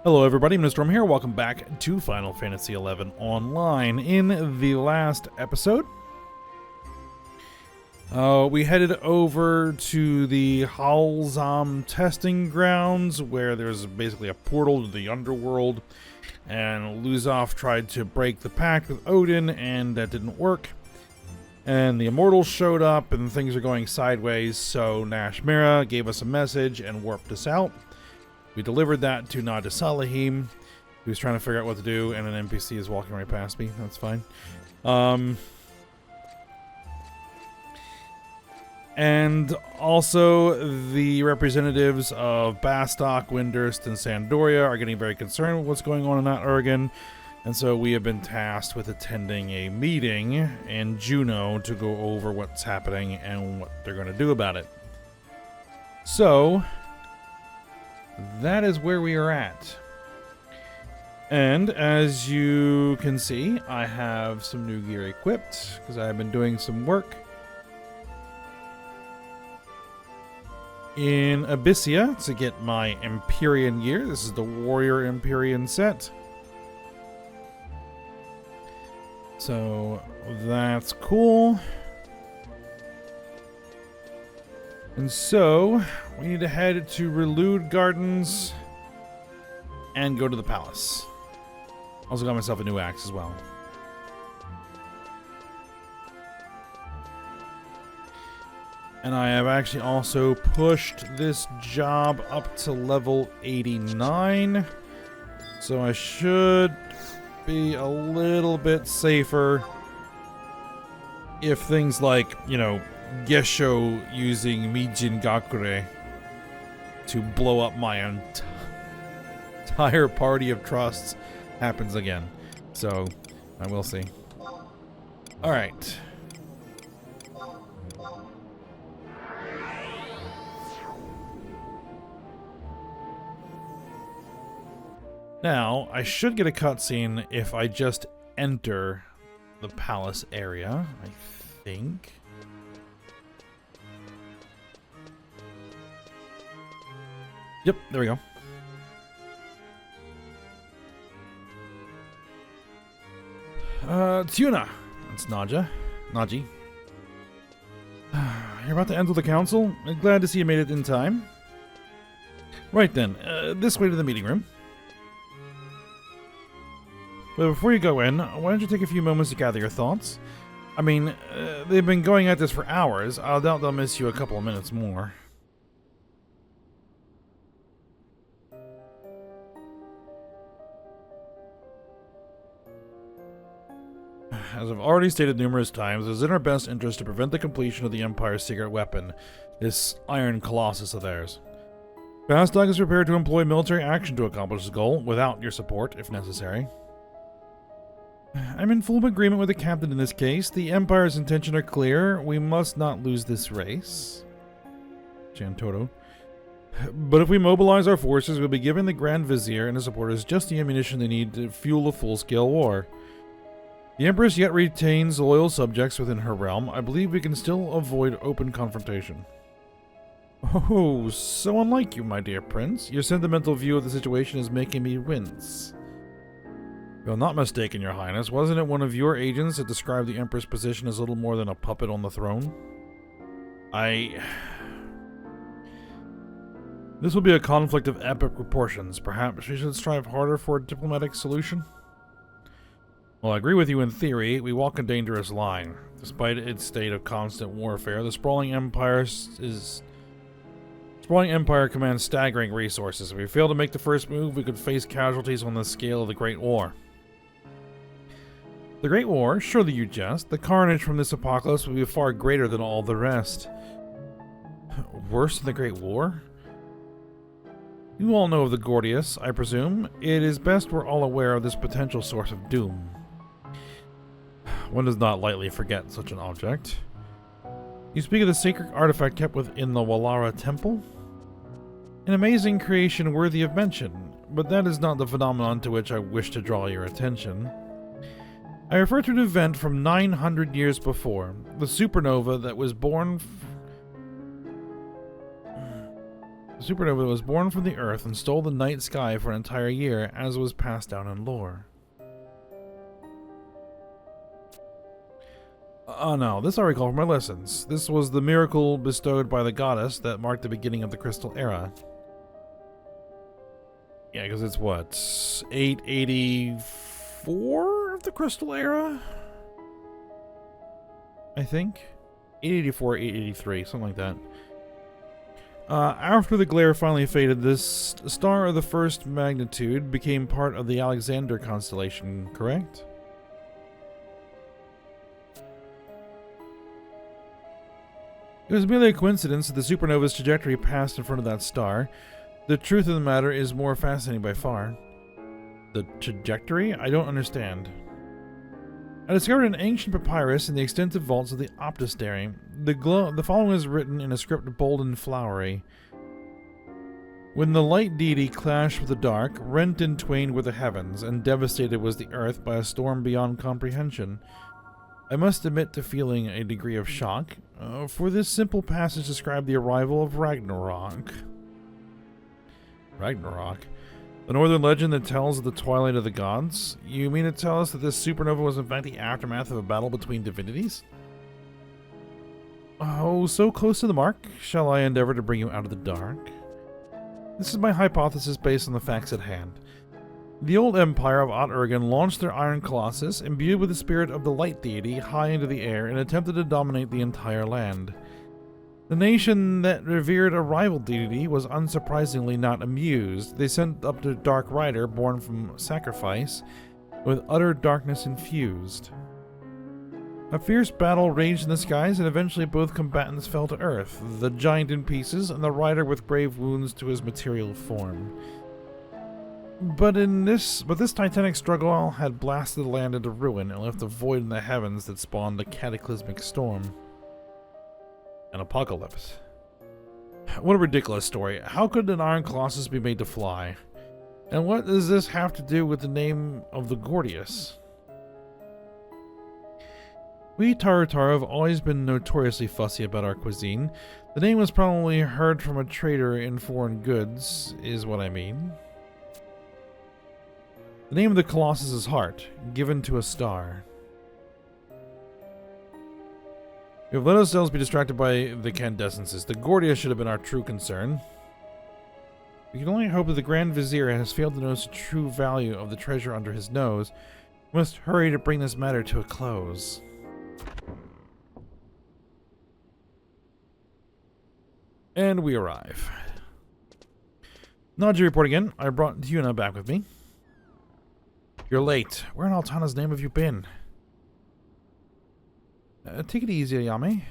Hello everybody, Mr. Storm here. Welcome back to Final Fantasy XI Online. In the last episode, we headed over to the Halzam testing grounds, where there's basically a portal to the underworld, and Luzov tried to break the pact with Odin, and that didn't work. And the Immortals showed up, and things are going sideways, so Nashmira gave us a message and warped us out. We delivered that to Nada Salahim, who's trying to figure out what to do, and an NPC is walking right past me. That's fine. And also, the representatives of Bastok, Windurst, and Sandoria are getting very concerned with what's going on in that Oregon, and so we have been tasked with attending a meeting in Juneau to go over what's happening and what they're going to do about it. So that is where we are at. And as you can see, I have some new gear equipped because I've been doing some work in Abyssia to get my Empyrean gear. This is the Warrior Empyrean set. So that's cool. And so, we need to head to Relude Gardens and go to the palace. Also got myself a new axe as well. And I have actually also pushed this job up to level 89. So I should be a little bit safer if things like, you know, Gesho using Mijin Gakure to blow up my entire party of trusts happens again. So, I will see. Alright. Now, I should get a cutscene if I just enter the palace area, I think. Yep, there we go. Tuna. That's Naji. You're about to enter the council? Glad to see you made it in time. Right then, this way to the meeting room. But before you go in, why don't you take a few moments to gather your thoughts? I mean, they've been going at this for hours. I doubt they'll miss you a couple of minutes more. As I've already stated numerous times, it is in our best interest to prevent the completion of the Empire's secret weapon, this Iron Colossus of theirs. Bastok is prepared to employ military action to accomplish this goal, without your support, if necessary. I'm in full agreement with the captain in this case. The Empire's intentions are clear. We must not lose this race. Jantoto. But if we mobilize our forces, we'll be giving the Grand Vizier and his supporters just the ammunition they need to fuel a full-scale war. The Empress yet retains loyal subjects within her realm. I believe we can still avoid open confrontation. Oh, so unlike you, my dear prince. Your sentimental view of the situation is making me wince. You're not mistaken, your highness. Wasn't it one of your agents that described the Empress' position as little more than a puppet on the throne? This will be a conflict of epic proportions. Perhaps we should strive harder for a diplomatic solution? Well, I agree with you in theory. We walk a dangerous line. Despite its state of constant warfare, the sprawling empire commands staggering resources. If we fail to make the first move, we could face casualties on the scale of the Great War. The Great War? Surely you jest. The carnage from this apocalypse will be far greater than all the rest. Worse than the Great War? You all know of the Gordius, I presume. It is best we're all aware of this potential source of doom. One does not lightly forget such an object. You speak of the sacred artifact kept within the Walara Temple? An amazing creation worthy of mention, but that is not the phenomenon to which I wish to draw your attention. I refer to an event from 900 years before, the supernova that was born The supernova was born from the Earth and stole the night sky for an entire year, as was passed down in lore. Oh no, this I recall from my lessons. This was the miracle bestowed by the goddess that marked the beginning of the Crystal Era. Yeah, because it's what? 884 of the Crystal Era? I think? 884, 883, something like that. After the glare finally faded, this star of the first magnitude became part of the Alexander constellation, correct? It was merely a coincidence that the supernova's trajectory passed in front of that star. The truth of the matter is more fascinating by far. The trajectory? I don't understand. I discovered an ancient papyrus in the extensive vaults of the Optistery. The following is written in a script bold and flowery. When the light deity clashed with the dark, rent in twain were the heavens, and devastated was the earth by a storm beyond comprehension. I must admit to feeling a degree of shock, for this simple passage described the arrival of Ragnarok. Ragnarok? The northern legend that tells of the twilight of the gods? You mean to tell us that this supernova was in fact the aftermath of a battle between divinities? Oh, so close to the mark? Shall I endeavor to bring you out of the dark? This is my hypothesis based on the facts at hand. The old empire of Ott-Urgen launched their iron colossus, imbued with the spirit of the light deity, high into the air and attempted to dominate the entire land. The nation that revered a rival deity was unsurprisingly not amused. They sent up the Dark Rider, born from sacrifice, with utter darkness infused. A fierce battle raged in the skies, and eventually both combatants fell to earth, the giant in pieces and the rider with grave wounds to his material form. But this titanic struggle had blasted the land into ruin and left a void in the heavens that spawned a cataclysmic storm. An apocalypse. What a ridiculous story. How could an iron colossus be made to fly? And what does this have to do with the name of the Gordius? We Taru have always been notoriously fussy about our cuisine. The name was probably heard from a trader in foreign goods, is what I mean. The name of the Colossus is Heart, given to a star. We have let ourselves be distracted by the candescences. The Gordia should have been our true concern. We can only hope that the Grand Vizier has failed to notice the true value of the treasure under his nose. We must hurry to bring this matter to a close. And we arrive. Naji report again. I brought Yuna back with me. You're late. Where in Altana's name have you been? Take it easy, Ayame.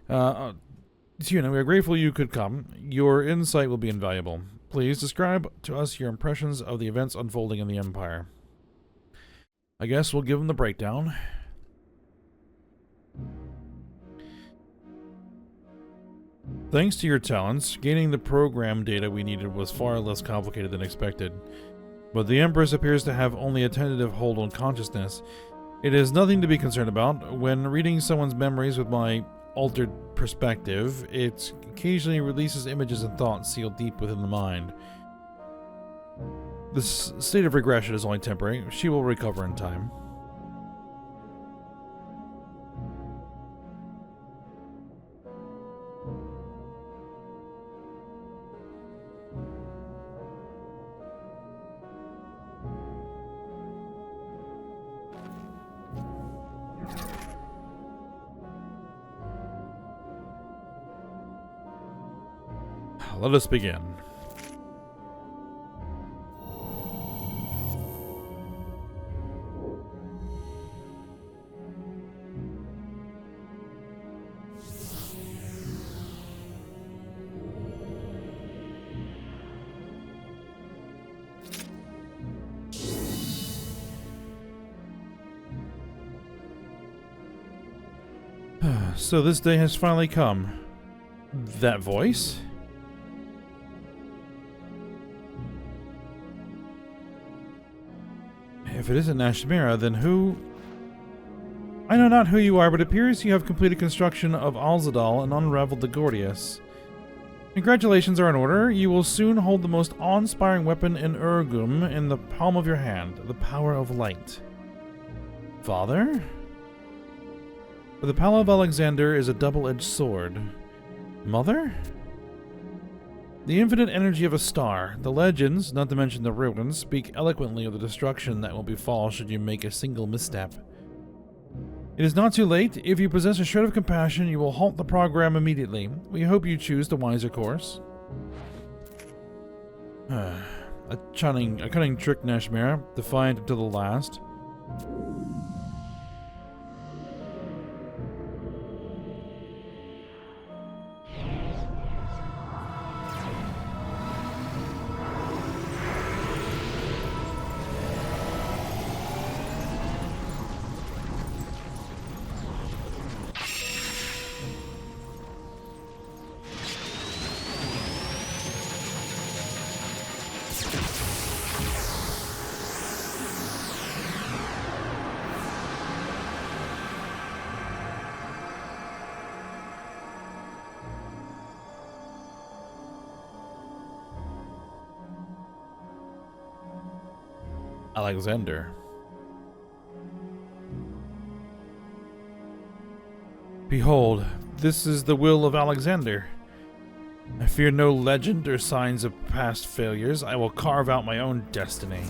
Yuna, we are grateful you could come. Your insight will be invaluable. Please describe to us your impressions of the events unfolding in the Empire. I guess we'll give them the breakdown. Thanks to your talents, gaining the program data we needed was far less complicated than expected. But the Empress appears to have only a tentative hold on consciousness. It is nothing to be concerned about. When reading someone's memories with my altered perspective, it occasionally releases images and thoughts sealed deep within the mind. This state of regression is only temporary. She will recover in time. Let us begin. So this day has finally come. That voice? If it isn't Nashmira, then who? I know not who you are, but it appears you have completed construction of Alzadal and unraveled the Gordius. Congratulations are in order. You will soon hold the most awe-inspiring weapon in Urgum in the palm of your hand, the power of light. Father? For the Palace of Alexander is a double-edged sword. Mother? The infinite energy of a star. The legends, not to mention the ruins, speak eloquently of the destruction that will befall should you make a single misstep. It is not too late. If you possess a shred of compassion, you will halt the program immediately. We hope you choose the wiser course. A cunning trick, Nashmira, defiant until the last. Alexander. Behold, this is the will of Alexander. I fear no legend or signs of past failures. I will carve out my own destiny.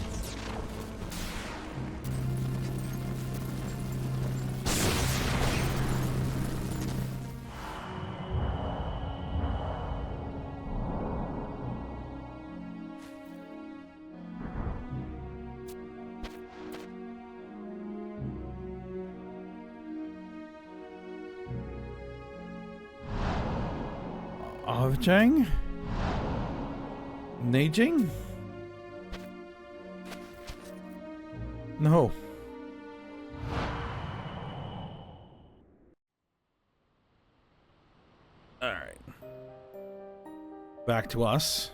Avjang? Najing? No. Alright. Back to us.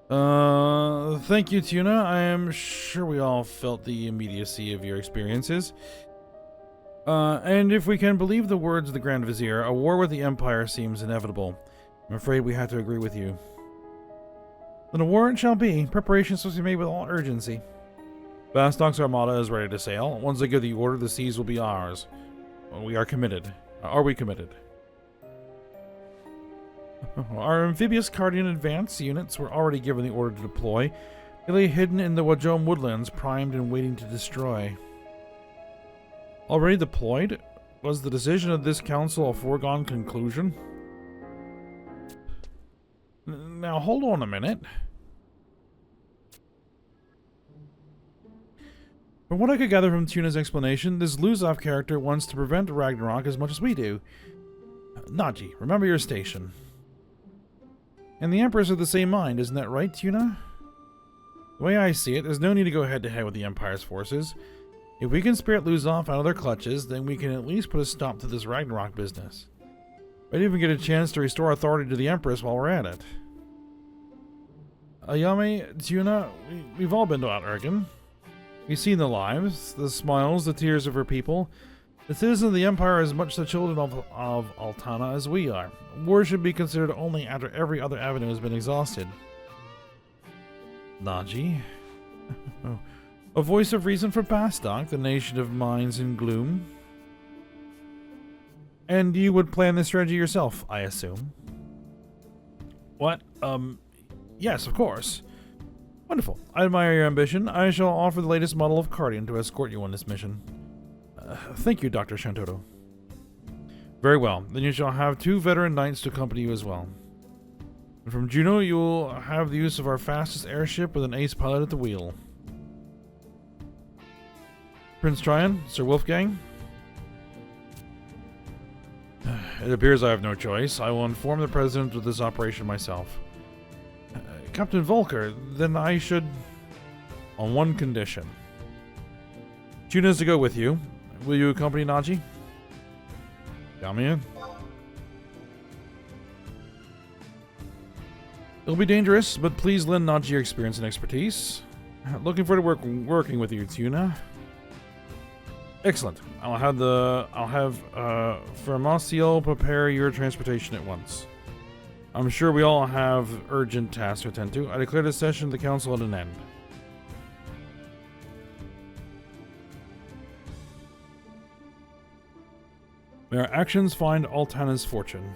Thank you, Tuna. I am sure we all felt the immediacy of your experiences. And if we can believe the words of the Grand Vizier, a war with the Empire seems inevitable. I'm afraid we have to agree with you. Then a war it shall be. Preparations must be made with all urgency. Vastok's armada is ready to sail. Once they give the order, the seas will be ours. We are committed. Are we committed? Our amphibious Cardian advance units were already given the order to deploy. They lay hidden in the Wajom woodlands, primed and waiting to destroy. Already deployed? Was the decision of this council a foregone conclusion? Now, hold on a minute. From what I could gather from Tuna's explanation, this Luzov character wants to prevent Ragnarok as much as we do. Naji, remember your station. And the Empress are the same mind, isn't that right, Tuna? The way I see it, there's no need to go head-to-head with the Empire's forces. If we can spirit Luzov out of their clutches, then we can at least put a stop to this Ragnarok business. Might even get a chance to restore authority to the Empress while we're at it. Ayame, Tuna, we've all been to Outergen. We've seen the lives, the smiles, the tears of her people. The citizens of the Empire are as much the children of Altana as we are. War should be considered only after every other avenue has been exhausted. Naji? A voice of reason for Bastok, the nation of minds in gloom. And you would plan this strategy yourself, I assume? What? Yes, of course. Wonderful. I admire your ambition. I shall offer the latest model of Cardian to escort you on this mission. Thank you, Dr. Shantoto. Very well. Then you shall have 2 veteran knights to accompany you as well. And from Juno, you will have the use of our fastest airship with an ace pilot at the wheel. Prince Tryon, Sir Wolfgang? It appears I have no choice. I will inform the President of this operation myself. Captain Volker, then I should... On one condition. Juna is to go with you. Will you accompany Naji? Damian? It'll be dangerous, but please lend Naji your experience and expertise. Looking forward to working with you, Tuna. Excellent. I'll have Fermaciel prepare your transportation at once. I'm sure we all have urgent tasks to attend to. I declare this session of the council at an end. May our actions find Altana's fortune.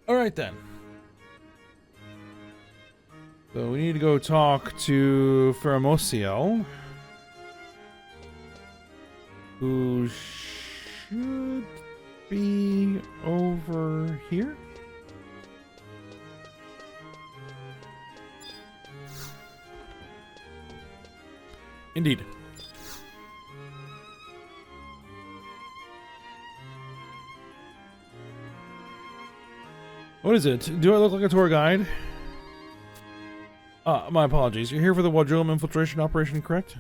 Alright then. So we need to go talk to Vana'diel, who should be over here. Indeed. What is it? Do I look like a tour guide? My apologies. You're here for the Vana'diel infiltration operation, correct?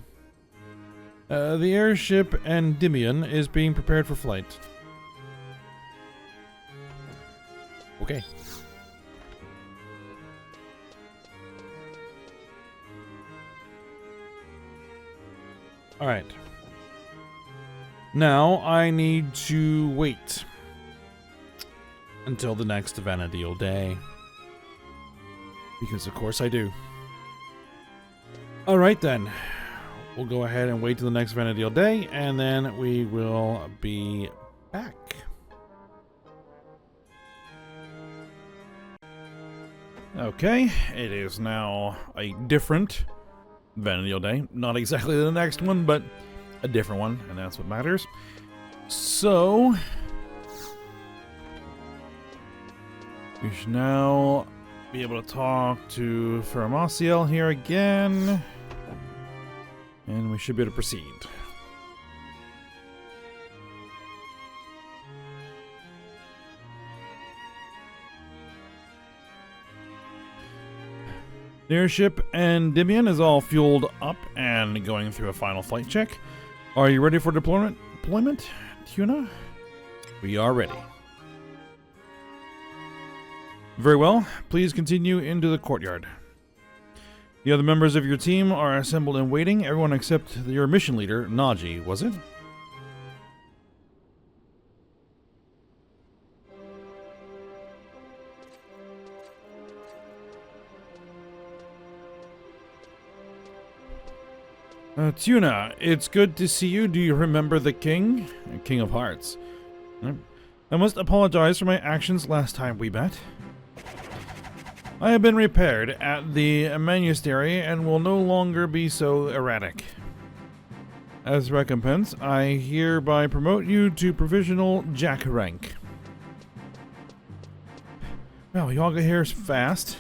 The airship Endymion is being prepared for flight. Okay. Alright. Now I need to wait until the next Vana'diel day. Because of course I do. Alright then. We'll go ahead and wait till the next Vana'diel day, and then we will be back. Okay, it is now a different Vana'diel day. Not exactly the next one, but a different one, and that's what matters. So we should now be able to talk to Vana'diel here again, and we should be able to proceed. The airship Endymion is all fueled up and going through a final flight check. Are you ready for deployment, Tuna? We are ready. Very well. Please continue into the courtyard. The other members of your team are assembled and waiting. Everyone except your mission leader, Naji, was it? Tuna, it's good to see you. Do you remember the king? King of Hearts. I must apologize for my actions last time we met. I have been repaired at the monastery and will no longer be so erratic. As recompense, I hereby promote you to provisional Jack rank. Well, you all got here fast.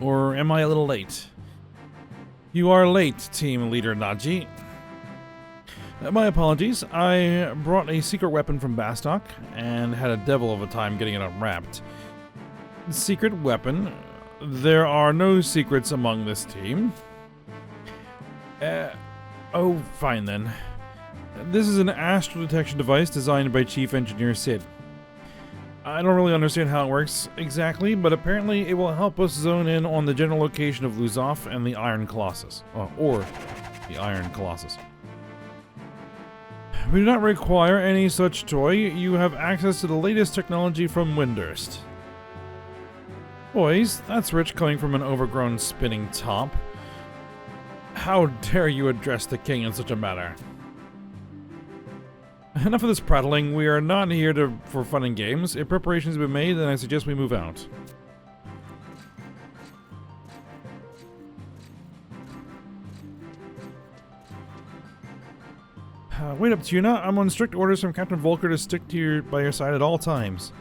Or am I a little late? You are late, team leader Naji. My apologies. I brought a secret weapon from Bastok and had a devil of a time getting it unwrapped. Secret weapon? There are no secrets among this team. Oh, fine then. This is an astral detection device designed by Chief Engineer Sid. I don't really understand how it works exactly, but apparently it will help us zone in on the general location of Luzov and the Iron Colossus. Or the Iron Colossus. We do not require any such toy. You have access to the latest technology from Windurst. Boys, that's rich coming from an overgrown spinning top. How dare you address the king in such a manner? Enough of this prattling. We are not here for fun and games. If preparations have been made, then I suggest we move out. Wait up, Tuna. I'm on strict orders from Captain Volker to stick to by your side at all times.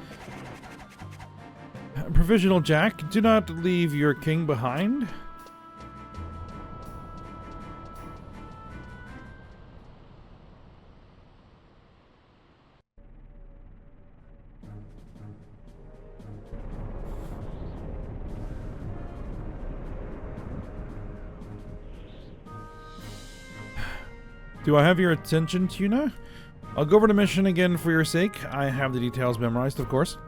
Provisional Jack, do not leave your king behind. Do I have your attention, Tuna? I'll go over the mission again for your sake. I have the details memorized, of course.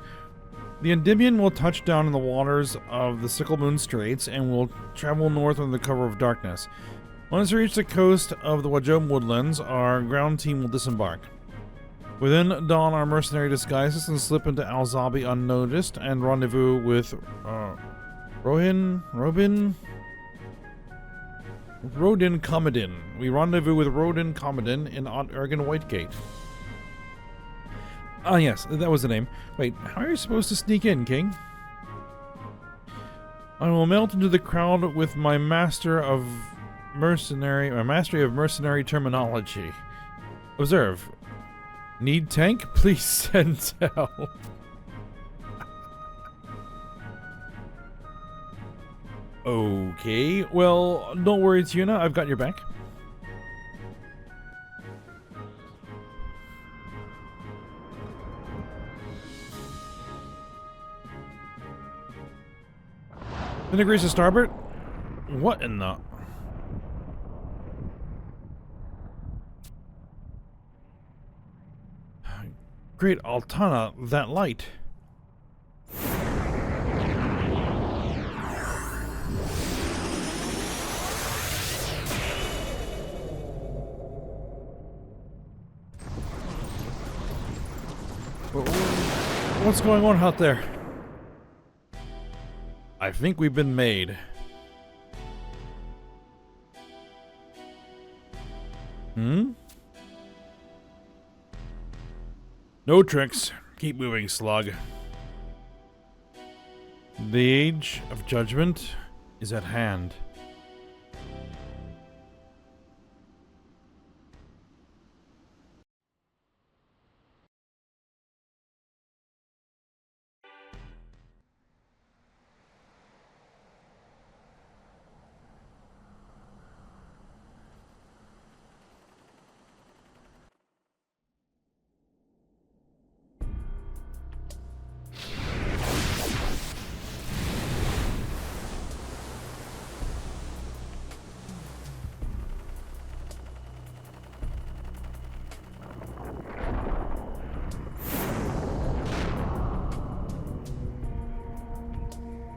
The Endymion will touch down in the waters of the Sickle Moon Straits and will travel north under the cover of darkness. Once we reach the coast of the Wajom woodlands, our ground team will disembark. We then don our mercenary disguises and slip into Al-Zabi unnoticed and rendezvous with Rodin Commodin. We rendezvous with Rodin Commodin in Ergen Whitegate. Ah, yes, that was the name. Wait, how are you supposed to sneak in, King? I will melt into the crowd with my mastery of mercenary terminology. Observe. Need tank? Please send help. Okay, well, don't worry, Tuna. I've got your back. Degrees to starboard? What in the... Great Altana, that light. What's going on out there? I think we've been made. No tricks. Keep moving, slug. The age of judgment is at hand.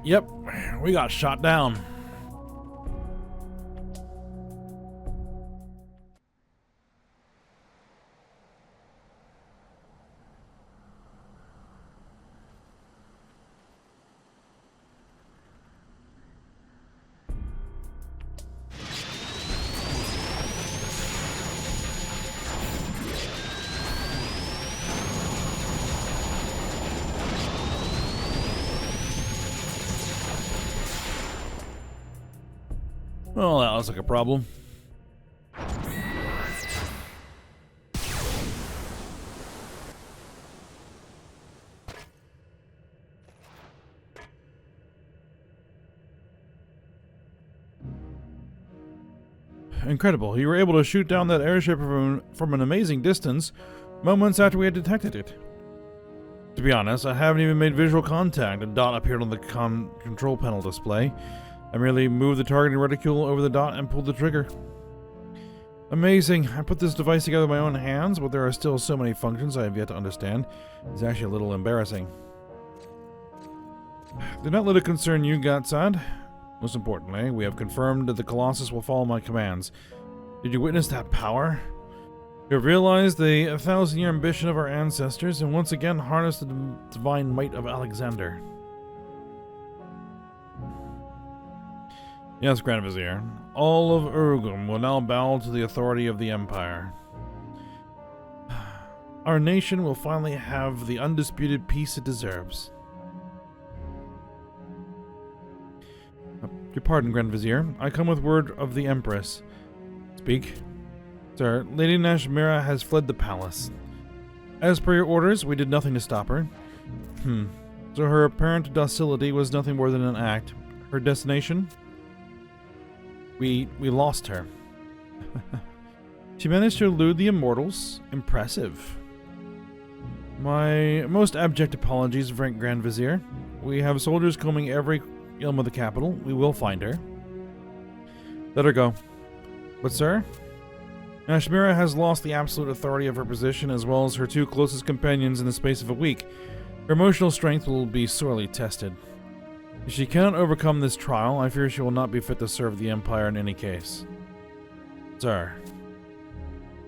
Yep, we got shot down. Well, that looks like a problem. Incredible. You were able to shoot down that airship from an amazing distance moments after we had detected it. To be honest, I haven't even made visual contact. A dot appeared on the control panel display. I merely moved the targeting reticule over the dot and pulled the trigger. Amazing. I put this device together with my own hands, but there are still so many functions I have yet to understand. It's actually a little embarrassing. Do not let it concern you, Gatsad. Most importantly, we have confirmed that the Colossus will follow my commands. Did you witness that power? You have realized the 1,000-year ambition of our ancestors and once again harnessed the divine might of Alexander. Yes, Grand Vizier. All of Urugum will now bow to the authority of the Empire. Our nation will finally have the undisputed peace it deserves. Your pardon, Grand Vizier. I come with word of the Empress. Speak. Sir, Lady Nashmira has fled the palace. As per your orders, we did nothing to stop her. So her apparent docility was nothing more than an act. Her destination? We lost her. She managed to elude the immortals. Impressive. My most abject apologies, Frank Grand Vizier. We have soldiers combing every elm of the capital. We will find her. Let her go. But sir, Nashmira has lost the absolute authority of her position as well as her two closest companions in the space of a week. Her emotional strength will be sorely tested. If she cannot overcome this trial, I fear she will not be fit to serve the Empire in any case. Sir,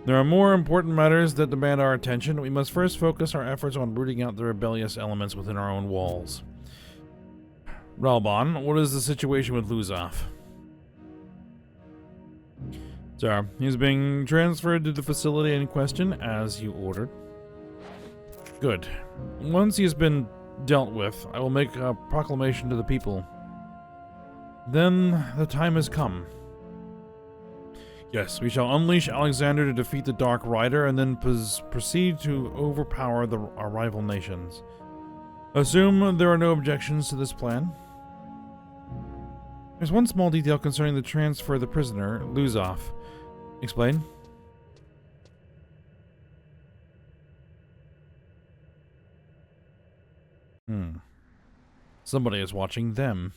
there are more important matters that demand our attention. We must first focus our efforts on rooting out the rebellious elements within our own walls. Ralbon, what is the situation with Luzov? Sir, he's being transferred to the facility in question, as you ordered. Good. Once he has been dealt with, I will make a proclamation to the people. Then the time has come. Yes, we shall unleash Alexander to defeat the Dark Rider and then proceed to overpower our rival nations. Assume there are no objections to this plan. There's one small detail concerning the transfer of the prisoner, Luzov. Explain. Somebody is watching them.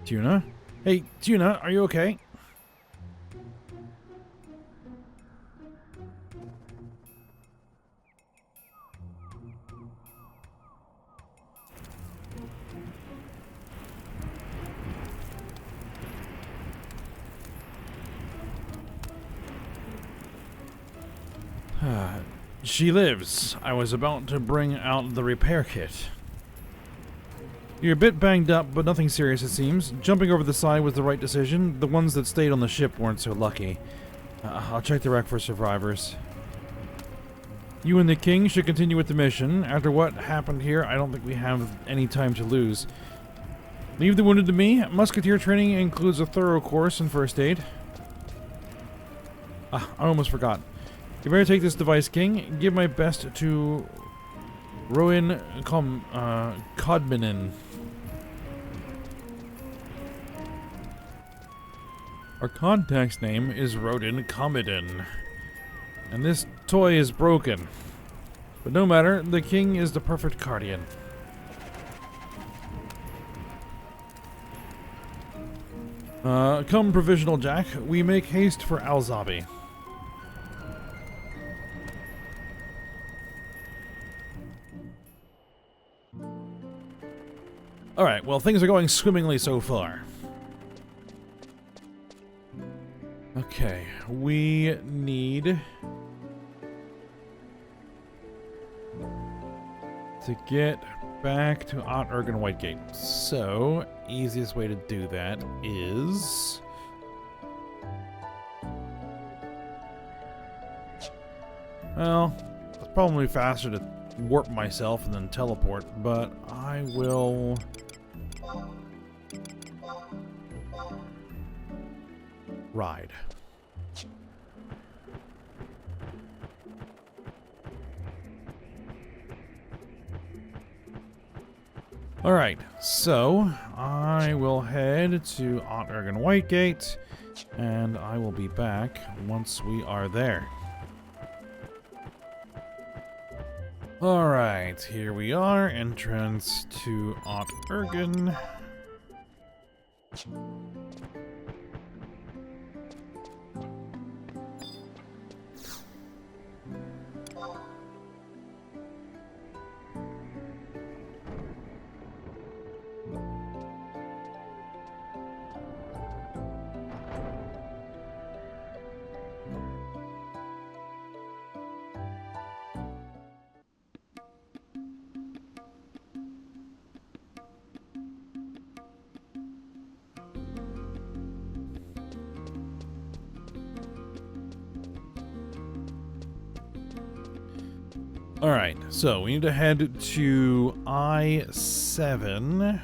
Tuna? Hey, Tuna, are you okay? She lives. I was about to bring out the repair kit. You're a bit banged up, but nothing serious it seems. Jumping over the side was the right decision. The ones that stayed on the ship weren't so lucky. I'll check the wreck for survivors. You and the king should continue with the mission. After what happened here, I don't think we have any time to lose. Leave the wounded to me. Musketeer training includes a thorough course in first aid. I almost forgot. You better take this device, King. Give my best to Rowan Codminin. Our contact's name is Rodin Comedin. And this toy is broken. But no matter, the king is the perfect guardian. Come, Provisional Jack. We make haste for Alzabi. Alright, well, things are going swimmingly so far. Okay, we need to get back to Ott Ergen Whitegate. So, easiest way to do that is... well, it's probably faster to warp myself and then teleport, but I will... ride. Alright, so I will head to Ott Ergen Whitegate, and I will be back once we are there. Alright, here we are, entrance to Ott Ergen. Alright, so we need to head to I-7.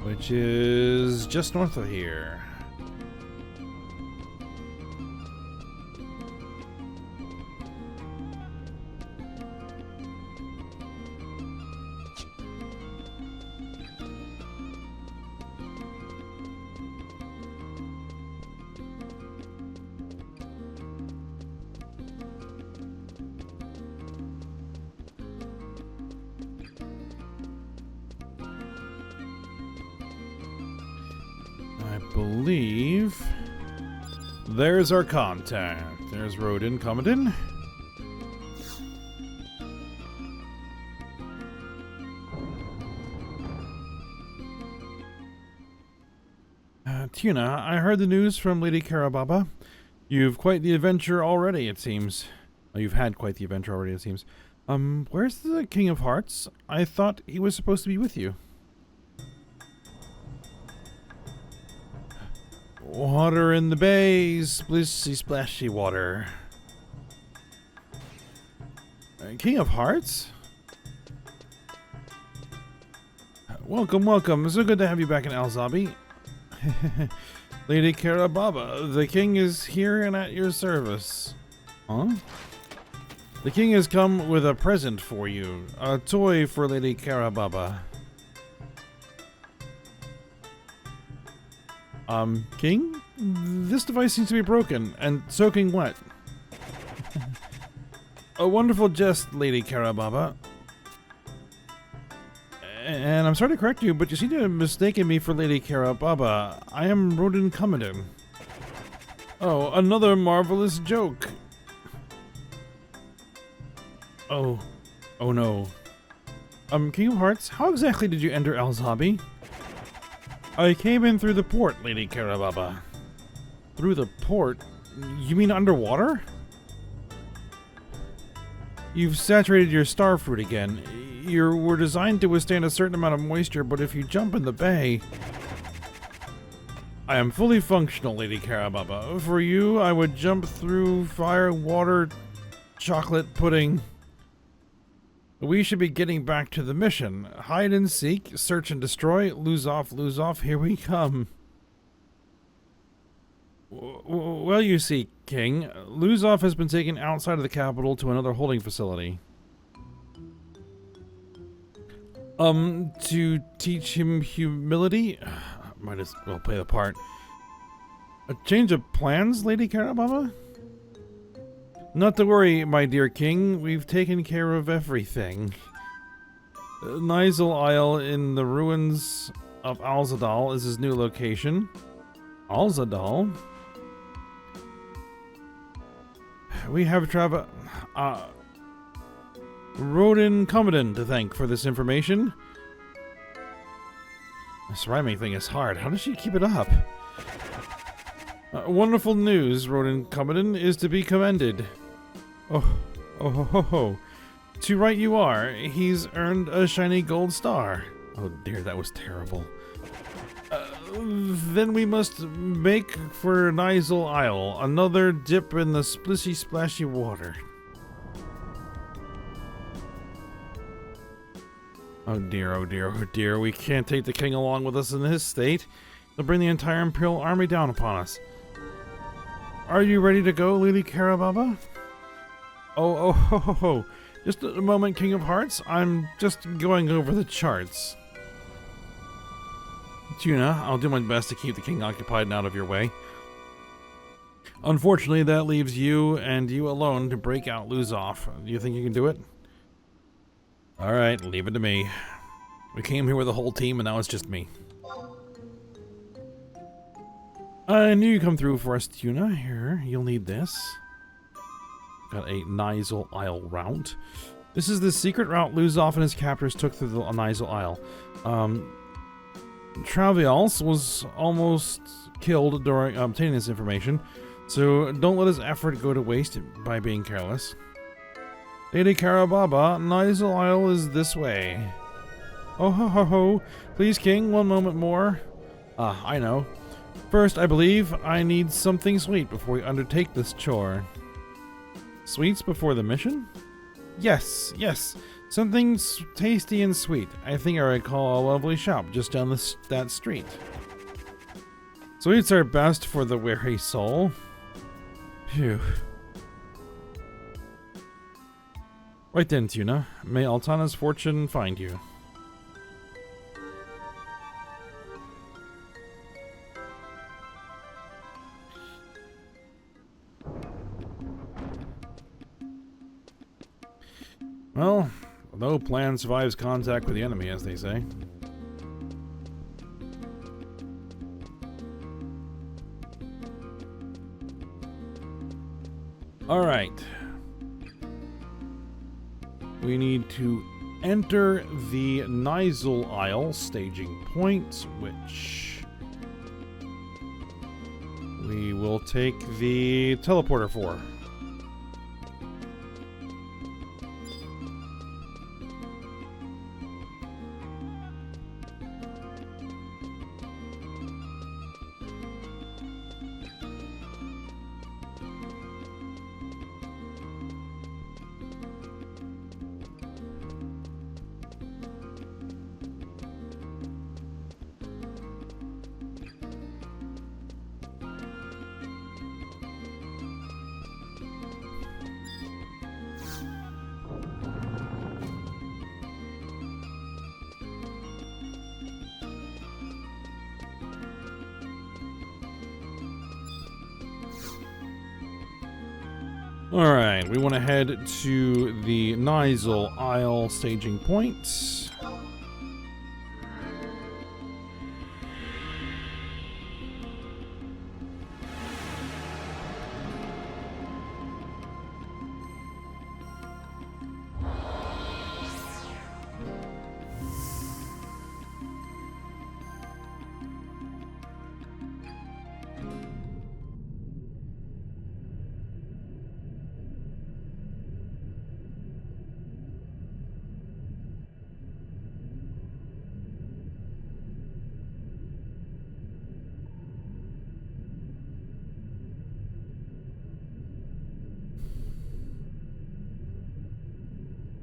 Which is just north of here. believe there's our contact. There's Rodin coming in. Tuna, I heard the news from Lady Karababa. You've quite the adventure already, it seems. Oh, you've had quite the adventure already, it seems. Where's the King of Hearts? I thought he was supposed to be with you. Water in the bays, blissy splashy water. King of Hearts? Welcome, welcome. It's so good to have you back in Alzabi. Lady Karababa, the king is here and at your service. Huh? The king has come with a present for you. A toy for Lady Karababa. King? This device seems to be broken and soaking wet. A wonderful jest, Lady Karababa. And I'm sorry to correct you, but you seem to have mistaken me for Lady Karababa. I am Rodin Commodin. Oh, another marvelous joke. Oh no. King of Hearts, how exactly did you enter Alzabi? I came in through the port, Lady Karababa. Through the port? You mean underwater? You've saturated your starfruit again. You were designed to withstand a certain amount of moisture, but if you jump in the bay... I am fully functional, Lady Karababa. For you, I would jump through fire, water, chocolate pudding. We should be getting back to the mission. Hide and seek, search and destroy, lose off, here we come. Well, you see, King, Lose-Off has been taken outside of the capital to another holding facility. To teach him humility? Might as well play the part. A change of plans, Lady Karababa? Not to worry, my dear king. We've taken care of everything. Nizal Isle in the ruins of Alzadal is his new location. Alzadal? We have Rodin Commodin to thank for this information. This rhyming thing is hard. How does she keep it up? Wonderful news, Rodin Commodin is to be commended. Oh ho ho ho. Too right you are. He's earned a shiny gold star. Oh dear, that was terrible. Then we must make for Nizal Isle. Another dip in the splishy splashy water. Oh dear, oh dear, oh dear. We can't take the king along with us in his state. He'll bring the entire Imperial army down upon us. Are you ready to go, Lady Karababa? Oh, ho, ho, ho. Just a moment, King of Hearts. I'm just going over the charts. Tuna, I'll do my best to keep the king occupied and out of your way. Unfortunately, that leaves you and you alone to break out Lose-Off. Do you think you can do it? Alright, leave it to me. We came here with a whole team and now it's just me. I knew you'd come through for us, Tuna. Here, you'll need this. Got a Nizal Isle route. This is the secret route Lose-Off and his captors took through the Nizal Isle. Travials was almost killed during obtaining this information, so don't let his effort go to waste by being careless. Lady Karababa, Nizal Isle is this way. Oh ho ho ho, please king, one moment more. I know. First, I believe I need something sweet before we undertake this chore. Sweets before the mission? Yes, yes. Something tasty and sweet. I think I recall a lovely shop just down that street. Sweets are best for the weary soul. Phew. Right then, Tuna. May Altana's fortune find you. Well, no plan survives contact with the enemy, as they say. Alright. We need to enter the Vana'diel Isle staging point, which we will take the teleporter for. Alright, we want to head to the Vana'diel Isle staging point.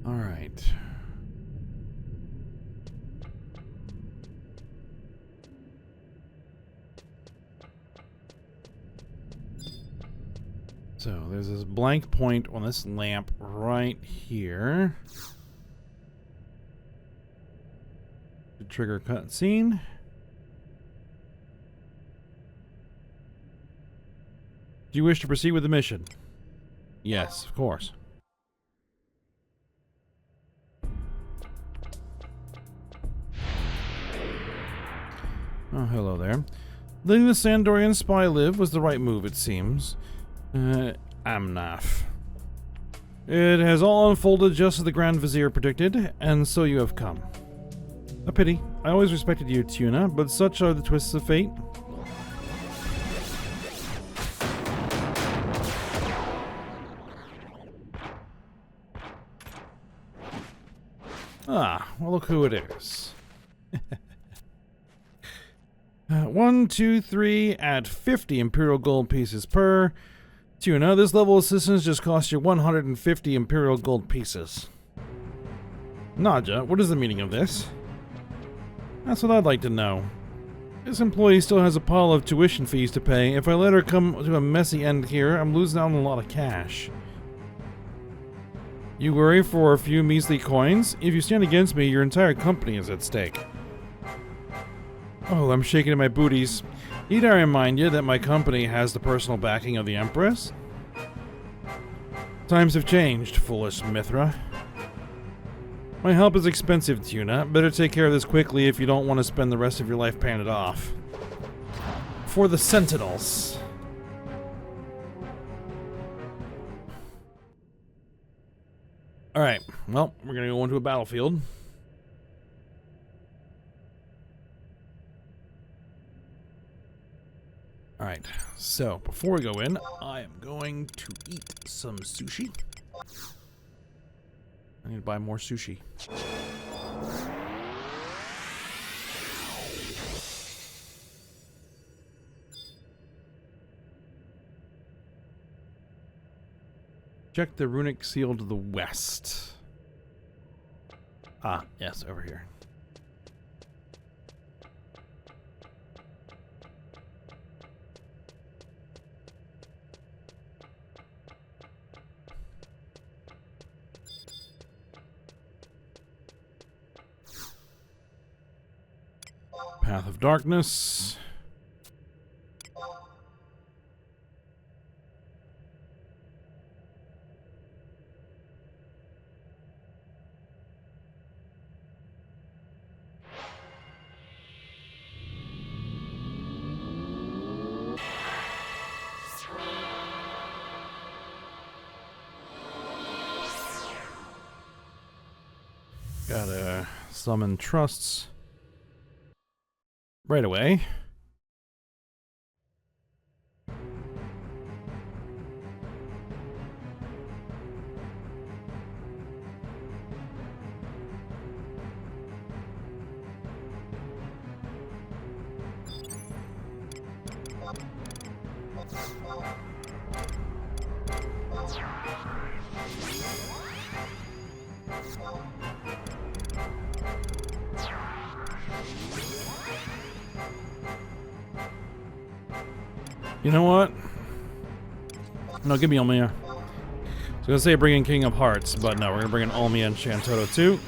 Alright. So there's this blank point on this lamp right here. To trigger cutscene. Do you wish to proceed with the mission? Yes, of course. Oh, hello there. Letting the Sandorian spy live was the right move, it seems. Amnath. It has all unfolded just as the Grand Vizier predicted, and so you have come. A pity. I always respected you, Tuna, but such are the twists of fate. Ah, well, look who it is. 1, 2, 3, add 50 Imperial Gold pieces per. Tuna, this level of assistance just cost you 150 Imperial Gold pieces. Nadja, what is the meaning of this? That's what I'd like to know. This employee still has a pile of tuition fees to pay. If I let her come to a messy end here, I'm losing out on a lot of cash. You worry for a few measly coins? If you stand against me, your entire company is at stake. Oh, I'm shaking in my booties. Need I remind you that my company has the personal backing of the Empress? Times have changed, foolish Mithra. My help is expensive, Tuna. Better take care of this quickly if you don't want to spend the rest of your life paying it off. For the Sentinels. Alright, well, we're gonna go into a battlefield. Alright, so before we go in, I am going to eat some sushi. I need to buy more sushi. Check the runic seal to the west. Ah, yes, over here. Path of Darkness. Gotta summon trusts right away. You know what? No, give me Olmia. I was gonna say bring in King of Hearts, but no, we're gonna bring in Olmia and Shantoto too.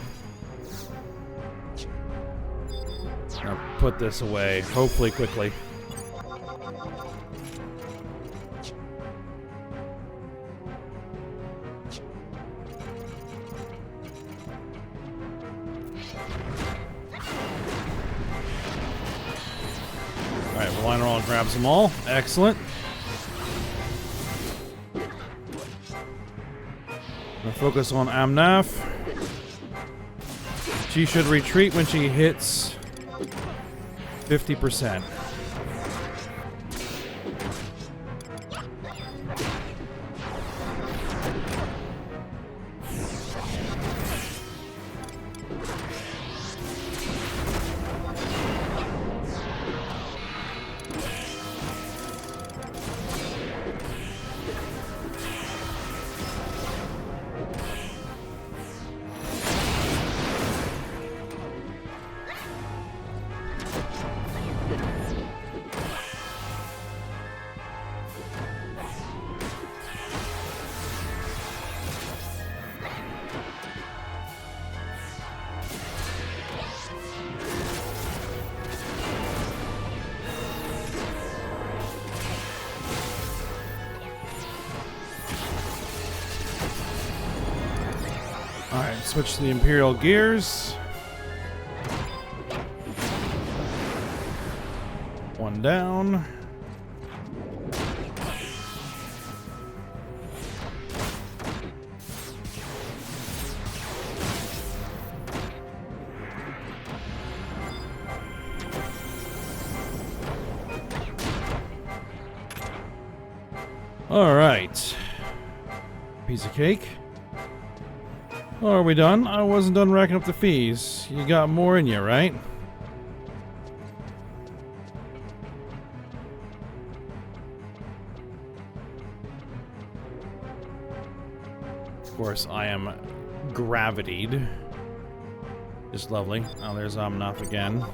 Now put this away, hopefully quickly. Alright, Reliant Roll grabs them all. Excellent. Gonna focus on Amnaf. She should retreat when she hits 50%. Alright, switch to the Imperial Gears. One down. Alright. Piece of cake. Oh, are we done? I wasn't done racking up the fees. You got more in you, right? Of course, I am gravitied. Just lovely. Oh, there's Amnaf again.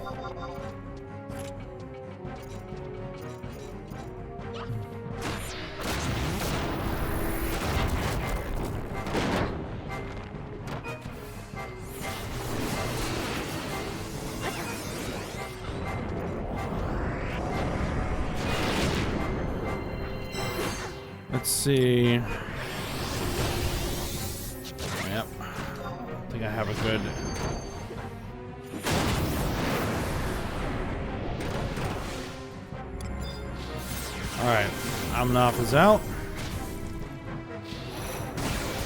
Let's see. Yep. I think I have a good... Alright. Amnaf is out.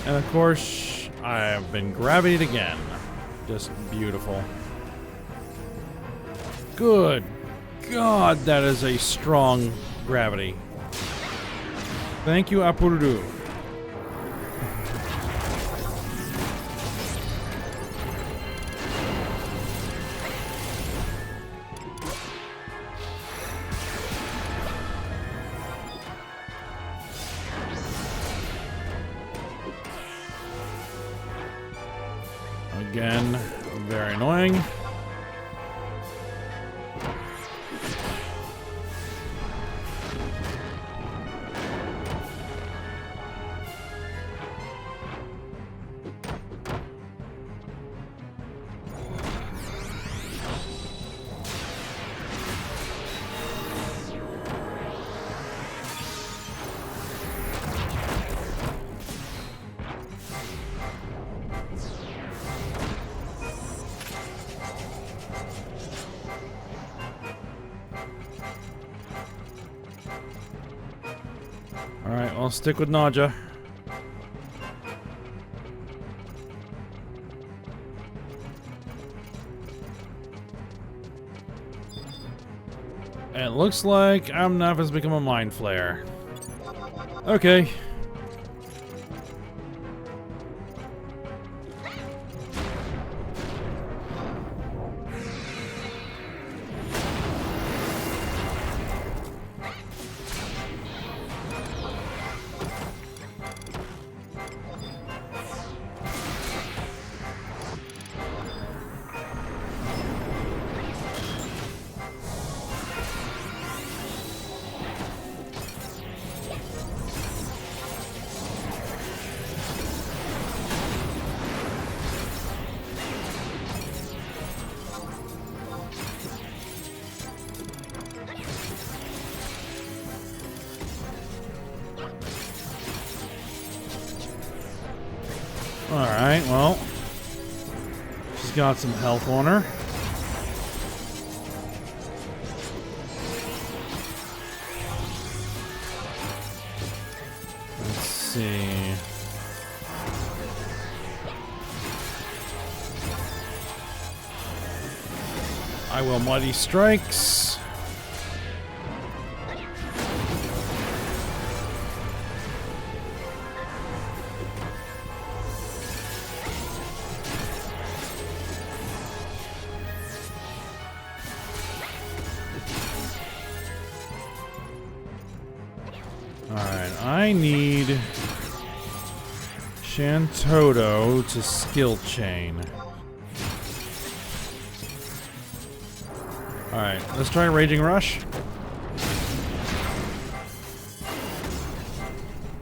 And of course, I have been gravitied again. Just beautiful. Good God, that is a strong gravity. Thank you, Apurdu. Again, very annoying. Alright, I'll stick with Naja. It looks like Amnav has become a mind flayer. Okay. Alright, well. She's got some health on her. Let's see. I will Mighty Strikes. Alright, I need Shantoto to skill chain. Alright, let's try Raging Rush.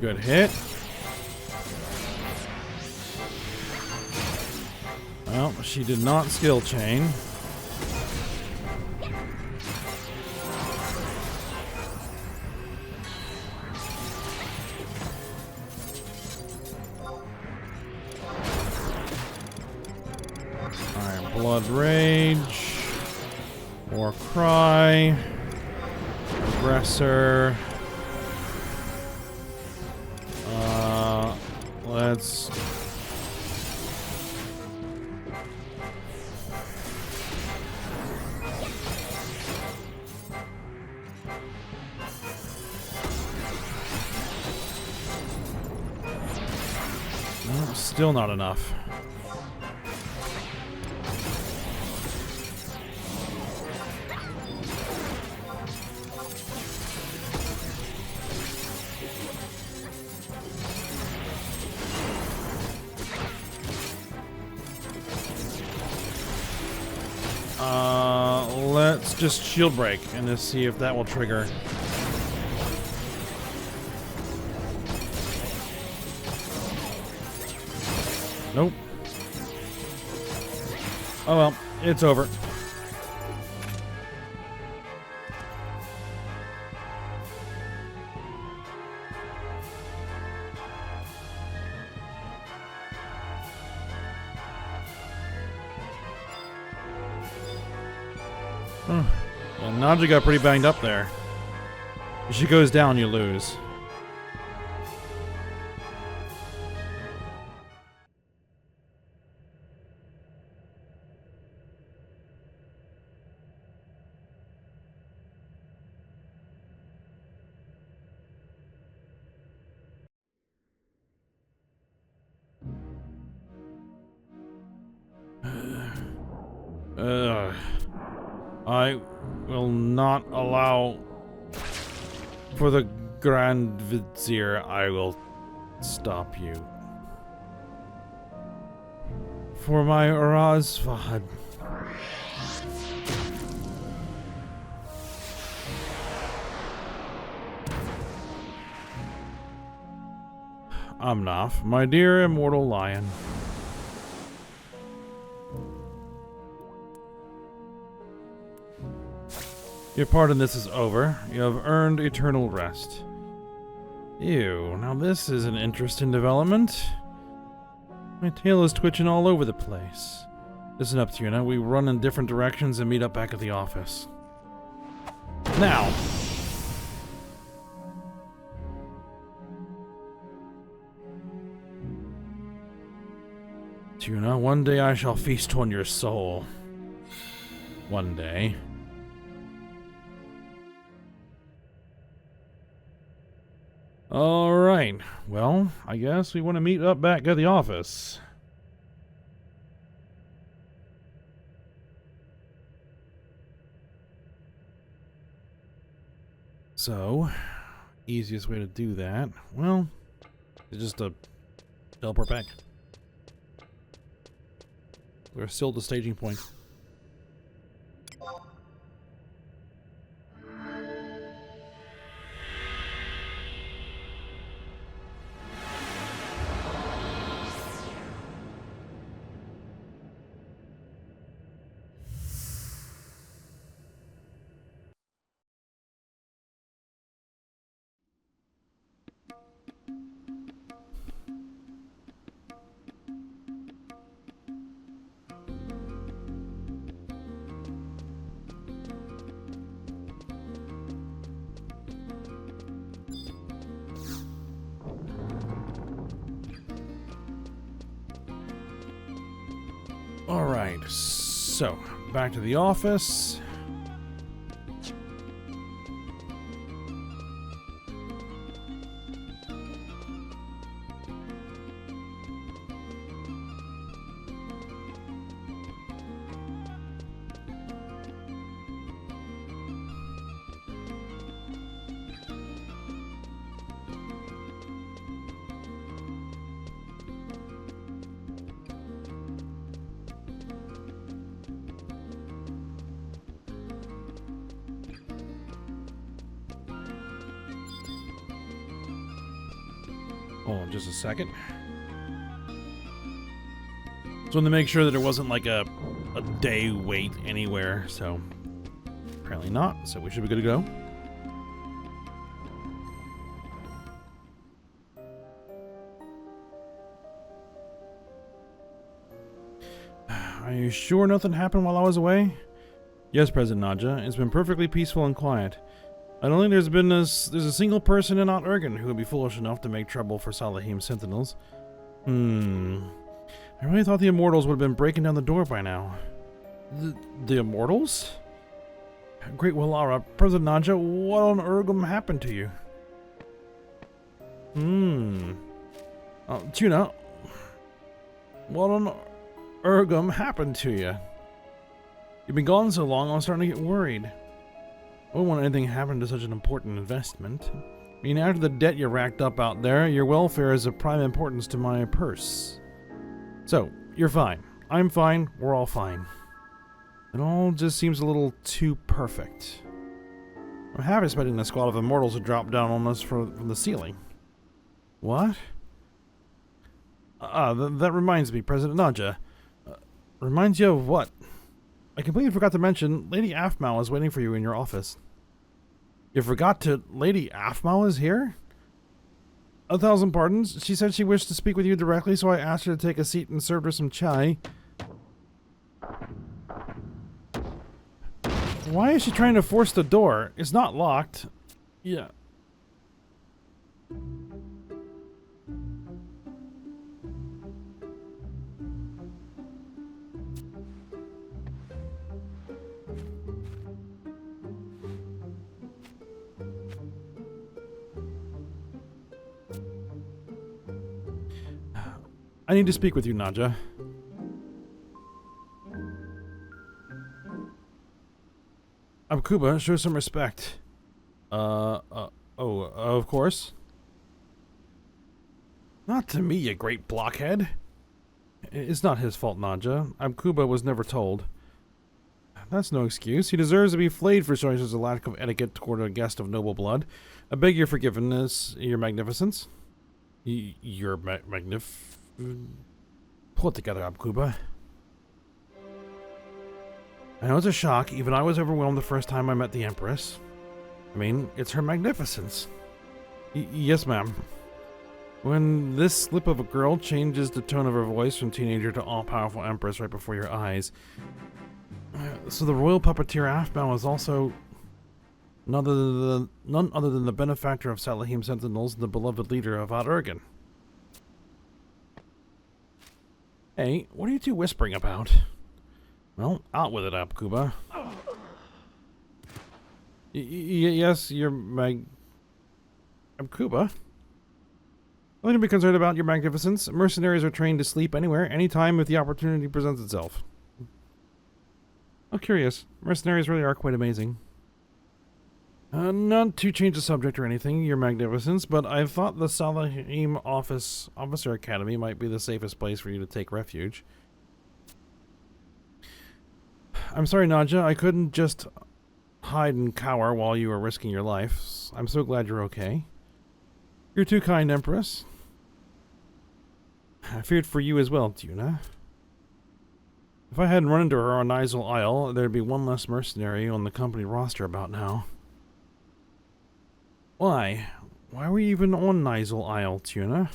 Good hit. Well, she did not skill chain. Alright, Blood Rage. War Cry. Aggressor. Let's... No, still not enough. Let's just shield break and just see if that will trigger. Nope. Oh well, it's over. Yeah, Nadja got pretty banged up there. If she goes down, you lose. I will not allow for the Grand Vizier. I will stop you. For my Razvad. Amnaf, my dear immortal lion. Your part in this is over. You have earned eternal rest. Ew, now this is an interesting development. My tail is twitching all over the place. Listen up, Tuna. We run in different directions and meet up back at the office. Now! Tuna, one day I shall feast on your soul. One day. Alright, well, I guess we want to meet up back at the office. So, easiest way to do that, well, is just to teleport back. We're still at the staging point. Alright, so, back to the office. Hold on just a second. Just wanted to make sure that it wasn't like a day wait anywhere, so apparently not, so we should be good to go. Are you sure nothing happened while I was away? Yes, President Nadja. It's been perfectly peaceful and quiet. I don't think there's a single person in Ut-Urgen who would be foolish enough to make trouble for Salahim's sentinels. I really thought the Immortals would have been breaking down the door by now. The Immortals? Great Wallara, President Nadja, what on Urgum happened to you? Tuna, what on Urgum happened to you? You've been gone so long, I'm starting to get worried. I wouldn't want anything to happen to such an important investment. I mean, after the debt you racked up out there, your welfare is of prime importance to my purse. So, you're fine. I'm fine. We're all fine. It all just seems a little too perfect. I'm half expecting the squad of Immortals to drop down on us from the ceiling. What? That reminds me, President Nadja. Reminds you of what? I completely forgot to mention, Lady Aphmau is waiting for you in your office. You forgot to... Lady Aphmau is here? 1,000 pardons. She said she wished to speak with you directly, so I asked her to take a seat and served her some chai. Why is she trying to force the door? It's not locked. Yeah. I need to speak with you, Nadja. Abkuba, show some respect. Of course. Not to me, you great blockhead. It's not his fault, Nadja. Abkuba was never told. That's no excuse. He deserves to be flayed for showing such a lack of etiquette toward a guest of noble blood. I beg your forgiveness, your magnificence. Your Pull it together, Abkuba. I know it's a shock. Even I was overwhelmed the first time I met the Empress. I mean, it's her magnificence. Yes, ma'am. When this slip of a girl changes the tone of her voice from teenager to all-powerful Empress right before your eyes. So the royal puppeteer Aphmau is also none other than the benefactor of Salahim Sentinels and the beloved leader of Ut-Urgen. Hey, what are you two whispering about? Well, out with it, Abkuba. Yes, you're Abkuba? Nothing to be concerned about, Your Magnificence. Mercenaries are trained to sleep anywhere, anytime, if the opportunity presents itself. Oh, curious. Mercenaries really are quite amazing. Not to change the subject or anything, Your Magnificence, but I thought the Salahim Officer Academy might be the safest place for you to take refuge. I'm sorry, Nadja, I couldn't just hide and cower while you were risking your life. I'm so glad you're okay. You're too kind, Empress. I feared for you as well, Tuna. If I hadn't run into her on Nisel Isle, there'd be one less mercenary on the company roster about now. Why? Why were you even on Nisel Isle, Tuna?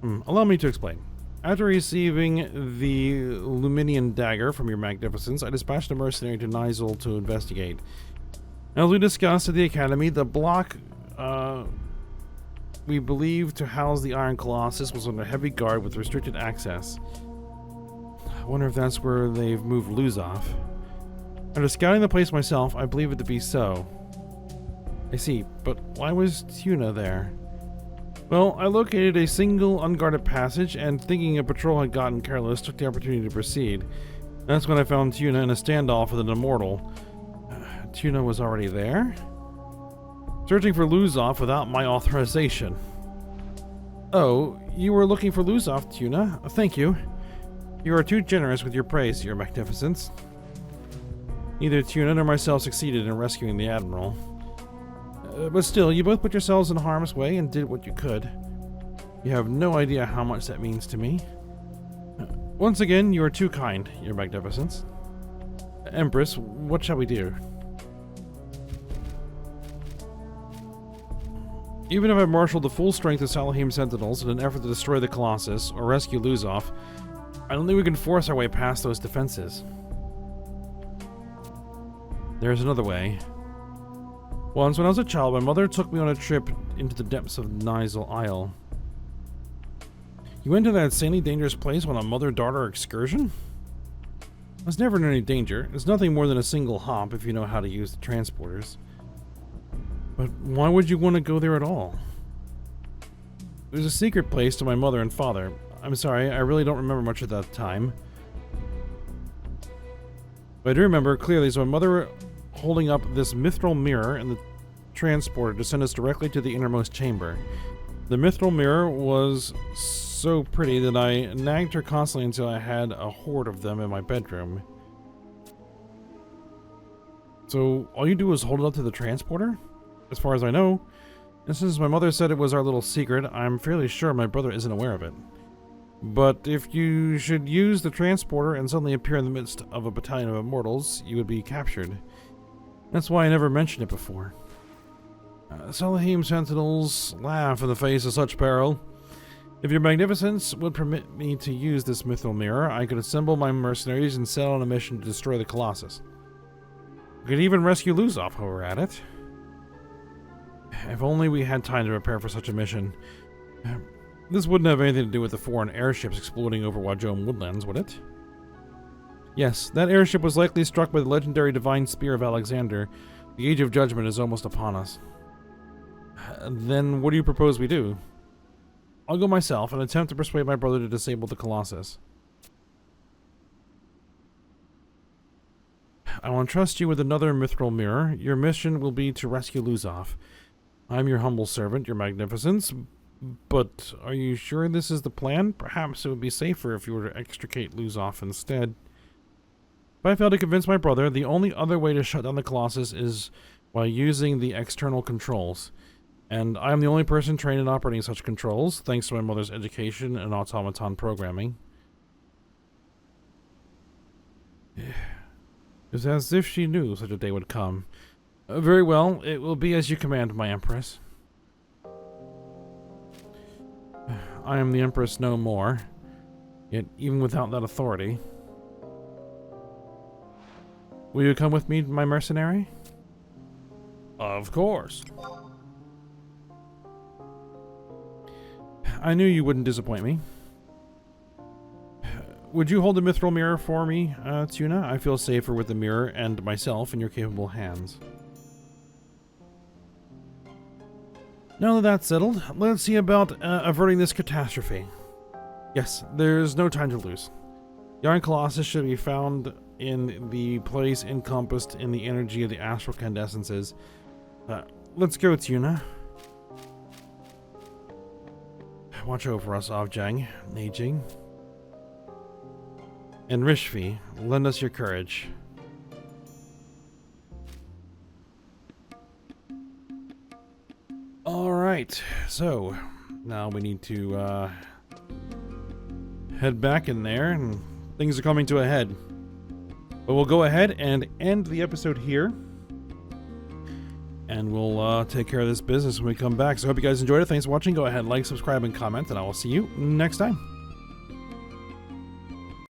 Allow me to explain. After receiving the Luminian dagger from Your Magnificence, I dispatched a mercenary to Nisel to investigate. As we discussed at the Academy, the block we believe to house the Iron Colossus was under heavy guard with restricted access. I wonder if that's where they've moved Luzov. After scouting the place myself, I believe it to be so. I see, but why was Tuna there? Well, I located a single unguarded passage, and thinking a patrol had gotten careless, took the opportunity to proceed. That's when I found Tuna in a standoff with an immortal. Tuna was already there? Searching for Luzov without my authorization. Oh, you were looking for Luzov, Tuna? Thank you. You are too generous with your praise, Your Magnificence. Neither Tuna nor myself succeeded in rescuing the Admiral. But still, you both put yourselves in harm's way and did what you could. You have no idea how much that means to me. Once again, you are too kind, Your Magnificence. Empress, what shall we do? Even if I marshaled the full strength of Salahim Sentinels in an effort to destroy the Colossus or rescue Luzov, I don't think we can force our way past those defenses. There's another way. Once, when I was a child, my mother took me on a trip into the depths of Nisel Isle. You went to that insanely dangerous place on a mother-daughter excursion? I was never in any danger. It's nothing more than a single hop if you know how to use the transporters. But why would you want to go there at all? It was a secret place to my mother and father. I'm sorry, I really don't remember much of that time. But I do remember clearly, so my mother holding up this mithril mirror in the transporter to send us directly to the innermost chamber. The mithril mirror was so pretty that I nagged her constantly until I had a horde of them in my bedroom. So all you do is hold it up to the transporter? As far as I know. And since my mother said it was our little secret, I'm fairly sure my brother isn't aware of it. But if you should use the transporter and suddenly appear in the midst of a battalion of immortals, you would be captured. That's why I never mentioned it before. Salahim Sentinels laugh in the face of such peril. If your magnificence would permit me to use this mithril mirror, I could assemble my mercenaries and set on a mission to destroy the Colossus. We could even rescue Luzov while we're at it. If only we had time to prepare for such a mission. This wouldn't have anything to do with the foreign airships exploding over Wajom woodlands, would it? Yes, that airship was likely struck by the legendary divine spear of Alexander. The Age of Judgment is almost upon us. Then what do you propose we do? I'll go myself and attempt to persuade my brother to disable the Colossus. I will entrust you with another mithril mirror. Your mission will be to rescue Luzov. I'm your humble servant, Your Magnificence. But are you sure this is the plan? Perhaps it would be safer if you were to extricate Luzov instead. If I fail to convince my brother, the only other way to shut down the Colossus is by using the external controls. And I am the only person trained in operating such controls, thanks to my mother's education and automaton programming. It was as if she knew such a day would come. Very well, it will be as you command, my Empress. I am the Empress no more, yet even without that authority. Will you come with me, my mercenary? Of course. I knew you wouldn't disappoint me. Would you hold the mithril mirror for me, Tuna? I feel safer with the mirror and myself in your capable hands. Now that that's settled, let's see about averting this catastrophe. Yes, there's no time to lose. The Iron Colossus should be found in the place encompassed in the energy of the astral candescences. Let's go, Tuna. Watch over us, Ovjang, Neijing. And Rishvi, lend us your courage. Alright, so now we need to head back in there, and things are coming to a head. But we'll go ahead and end the episode here. And we'll take care of this business when we come back. So I hope you guys enjoyed it. Thanks for watching. Go ahead, like, subscribe, and comment, and I will see you next time.